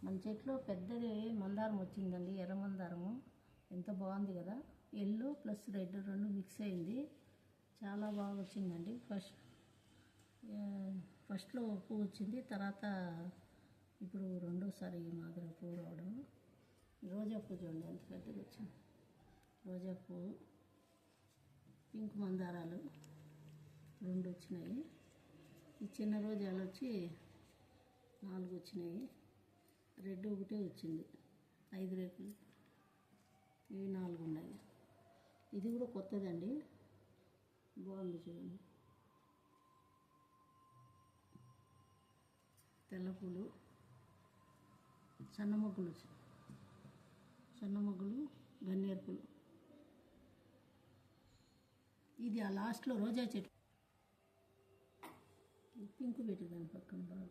మన చెట్లో పెద్దది మందారం వచ్చిందండి, ఎర్ర మందారము. ఎంత బాగుంది కదా, ఎల్లో ప్లస్ రెడ్ రెండు మిక్స్ అయింది, చాలా బాగా వచ్చిందండి. ఫస్ట్లో పువ్వు వచ్చింది, తర్వాత ఇప్పుడు రెండోసారి ఈ మాదిరి పువ్వు రావడం. రోజా పువ్వు చూడండి ఎంత పెద్దగా వచ్చింది. రోజా పువ్వు, పింక్ మందారాలు రెండు వచ్చినాయి. ఈ చిన్న రోజాలు వచ్చి 4 వచ్చినాయి, రెడ్ ఒకటే వచ్చింది, 5 రేకులు, ఇవి 4 ఉన్నాయి. ఇది కూడా కొత్తదండి, బాగుంది చూడండి. తెల్ల పూలు, సన్న మొగ్గులు, గన్నేరు పూలు. ఇది ఆ లాస్ట్లో రోజా చెట్టు, పింక్ పెట్టి దాని పక్కన బాగా